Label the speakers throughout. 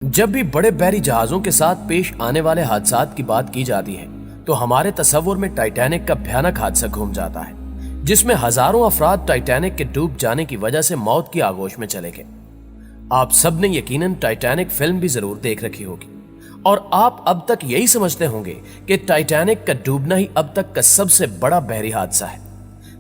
Speaker 1: जब भी बड़े बहरी जहाजों के साथ पेश आने वाले हादसात की बात की जाती है तो हमारे तस्वुर में टाइटैनिक का भयानक हादसा घूम जाता है, जिसमें हजारों अफराद टाइटैनिक के डूब जाने की वजह से मौत की आगोश में चले गए। आप सब ने यकीनन टाइटैनिक फिल्म भी जरूर देख रखी होगी और आप अब तक यही समझते होंगे कि टाइटैनिक का डूबना ही अब तक का सबसे बड़ा बहरी हादसा है।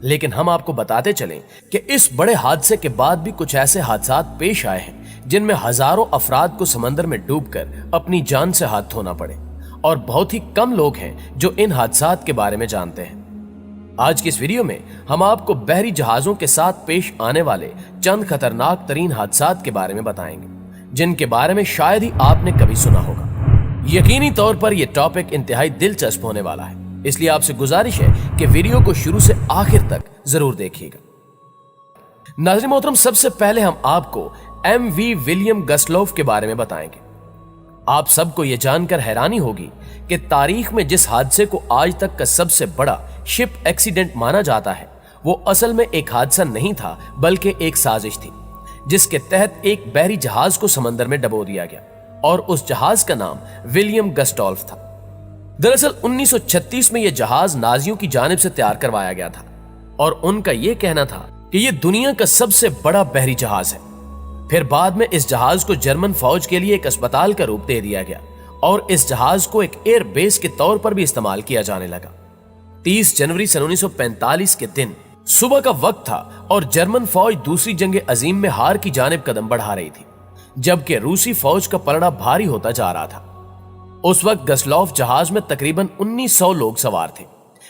Speaker 1: लेकिन हम आपको बताते चलें कि इस बड़े हादसे के बाद भी कुछ ऐसे हादसात पेश आए हैं जिनमें हजारों अफराद को समंदर में डूबकर अपनी जान से हाथ धोना पड़े, और बहुत ही कम लोग हैं जो इन हादसात के बारे में जानते हैं। आज की इस वीडियो में हम आपको बहरी जहाजों के साथ पेश आने वाले चंद खतरनाक तरीन हादसात के बारे में बताएंगे, जिनके बारे में शायद ही आपने कभी सुना होगा। यकीनी तौर पर यह टॉपिक इंतहाई दिलचस्प होने वाला है, इसलिए आपसे गुजारिश है कि वीडियो को शुरू से आखिर तक जरूर देखिएगा। नाज़रीन मोहतरम, सबसे पहले हम आपको एमवी विलियम गस्लोव के बारे में बताएंगे। आप सबको यह जानकर हैरानी होगी कि तारीख में जिस हादसे को आज तक का सबसे बड़ा शिप एक्सीडेंट माना जाता है, वो असल में एक हादसा नहीं था बल्कि एक साजिश थी, जिसके तहत एक बहरी जहाज को समंदर में डबो दिया गया और उस जहाज का नाम विलियम गस्टोल्फ था। दरअसल 1936 में यह जहाज नाजियों की जानिब से तैयार करवाया गया था और उनका यह कहना था कि यह दुनिया का सबसे बड़ा बहरी जहाज है। फिर बाद में इस जहाज को जर्मन फौज के लिए एक अस्पताल का रूप दे दिया गया और इस जहाज को एक एयर बेस के तौर पर भी इस्तेमाल किया जाने लगा। 30 जनवरी सन 1945 के दिन सुबह का वक्त था और जर्मन फौज दूसरी जंग अजीम में हार की जानिब कदम बढ़ा रही थी, जबकि रूसी फौज का पलड़ा भारी होता जा रहा था। उस वक्त गस्लोव जहाज में तकरीबन 1900 लोग सवार थे,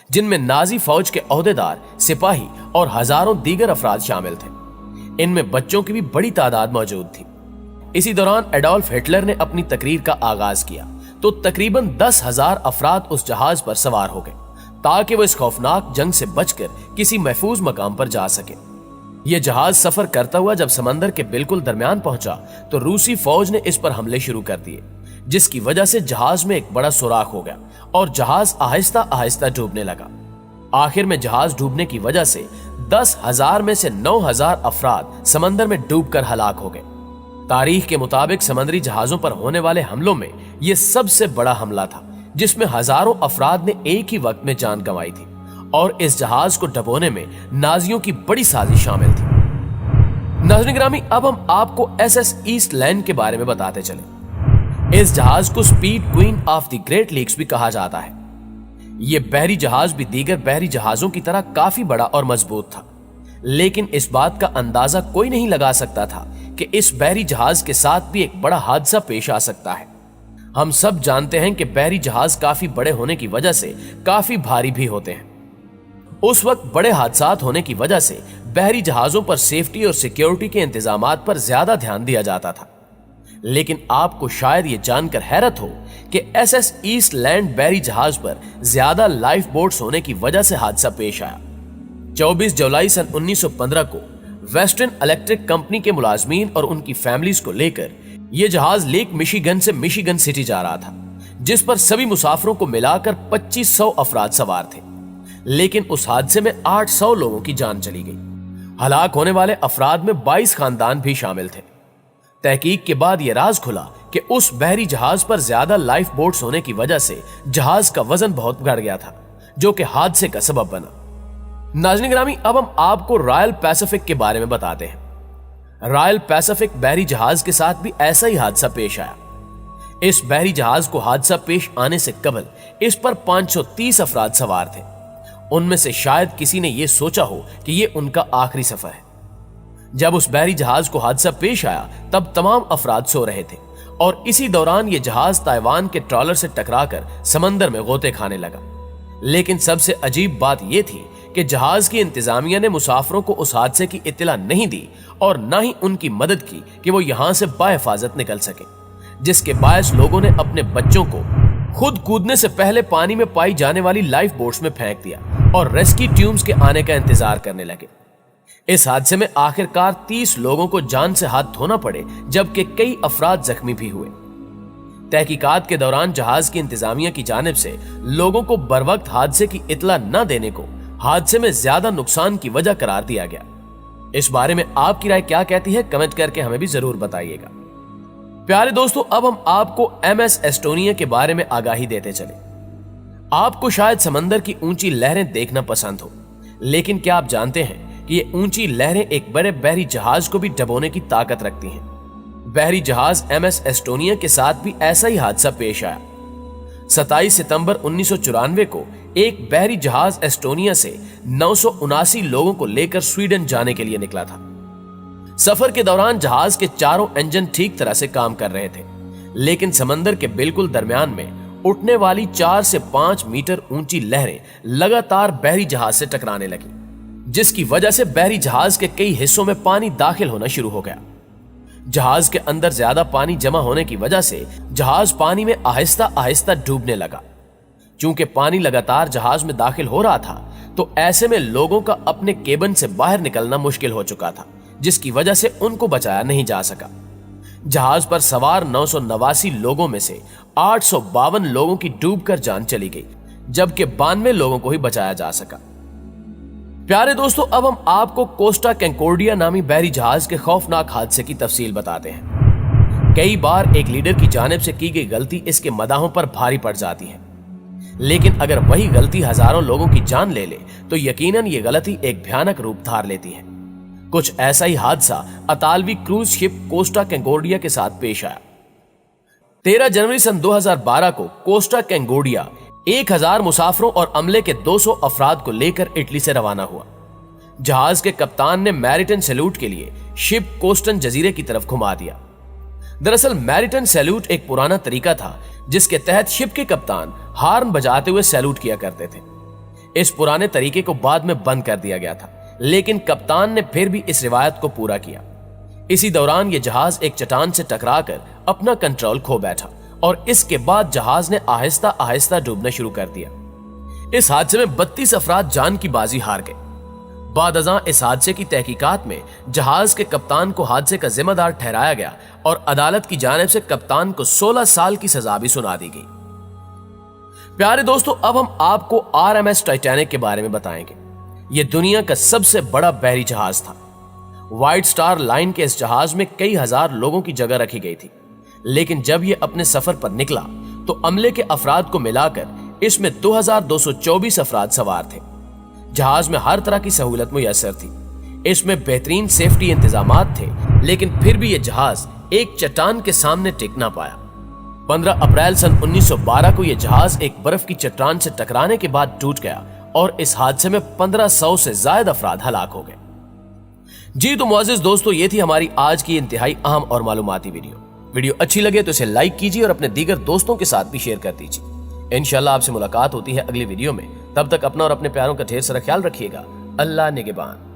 Speaker 1: जिनमें नाजी फौज के ओहदेदार, सिपाही और हजारों दीगर अफराद शामिल थे। इनमें बच्चों की भी बड़ी तादाद मौजूद थी। इसी दौरान एडोल्फ हिटलर ने अपनी तकरीर का आगाज किया तो तकरीबन 10,000 अफराद उस जहाज पर सवार हो गए ताकि वो इस खौफनाक जंग से बचकर किसी महफूज मकाम पर जा सके। यह जहाज सफर करता हुआ जब समंदर के बिल्कुल दरमियान पहुंचा तो रूसी फौज ने इस पर हमले शुरू कर दिए, जिसकी वजह से जहाज में एक बड़ा सुराख हो गया और जहाज आहिस्ता आहिस्ता डूबने लगा। आखिर में जहाज डूबने की वजह से 10,000 में से 9,000 अफराद समंदर में डूबकर हलाक हो गए। तारीख के मुताबिक समुद्री जहाजों पर होने वाले हमलों में यह सबसे बड़ा हमला था, जिसमें हजारों अफराद ने एक ही वक्त में जान गंवाई थी और इस जहाज को डबोने में नाजियों की बड़ी साजिश शामिल थी। नाज़रीन गिरामी, अब हम आपको SS ईस्ट लैंड के बारे में बताते चले। इस जहाज को speed queen of the great leaks भी कहा जाता है। यह बहरी जहाज भी दीगर बहरी जहाजों की तरह काफी बड़ा और मजबूत था, लेकिन इस बात का अंदाजा कोई नहीं लगा सकता था कि इस बहरी जहाज के साथ भी एक बड़ा हादसा पेश आ सकता है। हम सब जानते हैं कि बहरी जहाज काफी बड़े होने की वजह से काफी भारी भी होते हैं। उस वक्त बड़े हादसात होने की वजह से बहरी जहाजों पर सेफ्टी और सिक्योरिटी के इंतजामात पर ज्यादा ध्यान दिया जाता था। लेकिन आपको शायद ये जानकर हैरत हो कि SS ईस्ट लैंड बहरी जहाज पर ज्यादा लाइफ बोट्स होने की वजह से हादसा पेश आया। 24 जुलाई सन 1915 को वेस्टर्न इलेक्ट्रिक कंपनी के मुलाजमीन और उनकी फैमिलीज को लेकर यह जहाज लेक मिशिगन से मिशिगन सिटी जा रहा था, जिस पर सभी मुसाफिरों को मिलाकर 2500 अफराद सवार थे। लेकिन उस हादसे में 800 लोगों की जान चली गई। हलाक होने वाले अफराद में 22 खानदान भी शामिल थे। तहकीक के बाद यह राज खुला कि उस बहरी जहाज पर ज्यादा लाइफ बोट्स होने की वजह से जहाज का वजन बहुत बढ़ गया था, जो कि हादसे का सबब बना। नाज़रीन गिरामी, अब हम आपको रॉयल पैसिफिक के बारे में बताते हैं। रॉयल पैसिफिक बहरी जहाज के साथ भी ऐसा ही हादसा पेश आया। इस बहरी जहाज को हादसा पेश आने से कबल इस पर 530 अफराद सवार थे। उनमें से शायद किसी ने यह सोचा हो कि यह उनका आखिरी सफर है। जब उस बहरी जहाज को हादसा पेश आया तब तमाम अफराद सो रहे थे और इसी दौरान यह जहाज ताइवान के ट्रॉलर से टकराकर समंदर में गोते खाने लगा। लेकिन सबसे अजीब बात यह थी कि जहाज की इंतजामिया ने मुसाफिरों को उस हादसे की इत्तला नहीं दी और न ही उनकी मदद की कि वो यहां से बाहिफाजत निकल सके, जिसके बायस लोगों ने अपने बच्चों को खुद कूदने से पहले पानी में पाई जाने वाली लाइफ बोट्स में फेंक दिया और रेस्क्यू ट्यूम्स के आने का इंतजार करने लगे। इस हादसे में आखिरकार 30 लोगों को जान से हाथ धोना पड़े, जबकि कई अफराद जख्मी भी हुए। तहकीकात के दौरान जहाज की इंतजामिया की जानिब से लोगों को बरवक्त हादसे की इत्तला न देने को हादसे में ज्यादा नुकसान की वजह करार दिया गया। इस बारे में आपकी राय क्या कहती है, कमेंट करके हमें भी जरूर बताइएगा। प्यारे दोस्तों, अब हम आपको MS एस्टोनिया के बारे में आगाही देते चले। आपको शायद समंदर की ऊंची लहरें देखना पसंद हो, लेकिन क्या आप जानते हैं कि ये ऊंची लहरें एक बड़े बहरी जहाज को भी डुबोने की ताकत रखती हैं। बहरी जहाज MS एस्टोनिया के साथ भी ऐसा ही हादसा पेश आया। 27 सितंबर 1994 को एक बहरी जहाज एस्टोनिया से 979 लोगों को लेकर स्वीडन जाने के लिए निकला था। सफर के दौरान जहाज के चारों इंजन ठीक तरह से काम कर रहे थे, लेकिन समंदर के बिल्कुल दरमियान में उठने वाली 4 से 5 मीटर ऊंची लहरें लगातार बहरी जहाज से टकराने लगी, जिसकी वजह से बहरी जहाज के कई हिस्सों में पानी दाखिल होना शुरू हो गया। जहाज के अंदर ज्यादा पानी जमा होने की वजह से जहाज पानी में आहिस्ता आहिस्ता डूबने लगा। चूंकि पानी लगातार जहाज में दाखिल हो रहा था, तो ऐसे में लोगों का अपने केबिन से बाहर निकलना मुश्किल हो चुका था, जिसकी वजह से उनको बचाया नहीं जा सका। जहाज पर सवार 989 लोगों में से 852 लोगों की डूबकर जान चली गई, जबकि 92 लोगों को ही बचाया जा सका। प्यारे दोस्तों, अब हम आपको कोस्टा कंकॉर्डिया नामी बहरी जहाज के खौफनाक हादसे की तफसील बताते हैं। कई बार एक लीडर की जानिब से की गई गलती इसके मदाहों पर भारी पड़ जाती है, लेकिन अगर वही गलती हजारों लोगों की जान ले ले तो यकीनन ये गलती एक भयानक रूप धार लेती है। कुछ ऐसा ही हादसा अतालवी क्रूज शिप कोस्टा कंकॉर्डिया के साथ पेश आया। 13 जनवरी सन 2012 को कोस्टा कंकॉर्डिया 1000 मुसाफिरों और अमले के 200 अफराद को लेकर इटली से रवाना हुआ। जहाज के कप्तान ने मैरिटाइम सैल्यूट के लिए शिप कोस्टन जजीरे की तरफ घुमा दिया। दरअसल मैरिटाइम सैल्यूट एक पुराना तरीका था, जिसके तहत शिप के कप्तान हार्न बजाते हुए सैल्यूट किया करते थे। इस पुराने तरीके को बाद में बंद कर दिया गया था, लेकिन कप्तान ने फिर भी इस रिवायत को पूरा किया। इसी दौरान यह जहाज एक चट्टान से टकराकर अपना कंट्रोल खो बैठा और इसके बाद जहाज ने आहिस्ता आहिस्ता डूबना शुरू कर दिया। इस हादसे में 32 अफराद जान की बाजी हार गए। बादअज़ां इस हादसे की तहकीकात में जहाज के कप्तान को हादसे का जिम्मेदार ठहराया गया और अदालत की जानिब से कप्तान को 16 साल की सजा भी सुना दी गई। प्यारे दोस्तों, अब हम आपको RMS टाइटैनिक के बारे में बताएंगे। यह दुनिया का सबसे बड़ा बहरी जहाज था। व्हाइट स्टार लाइन के इस जहाज में कई हजार लोगों की जगह रखी गई थी, लेकिन जब यह अपने सफर पर निकला तो अमले के अफराद को मिलाकर इसमें 2224 अफराद सवार थे। जहाज में हर तरह की सहूलत मुयस्सर थी। इसमें बेहतरीन सेफ्टी इंतजामात थे, लेकिन फिर भी यह जहाज एक चट्टान के सामने टिक ना पाया। 15 अप्रैल सन 1912 को यह जहाज एक बर्फ की चट्टान से टकराने के बाद टूट गया और इस हादसे में 1500 से ज्यादा अफराद हलाक हो गए। जी तो मुअज़्ज़िज़ दोस्तों, ये थी हमारी आज की इंतहाई अहम और मालूमाती वीडियो अच्छी लगे तो इसे लाइक कीजिए और अपने दीगर दोस्तों के साथ भी शेयर कर दीजिए। इंशाल्लाह आपसे मुलाकात होती है अगली वीडियो में। तब तक अपना और अपने प्यारों का ढेर सारा ख्याल रखिएगा। अल्लाह निगहबान।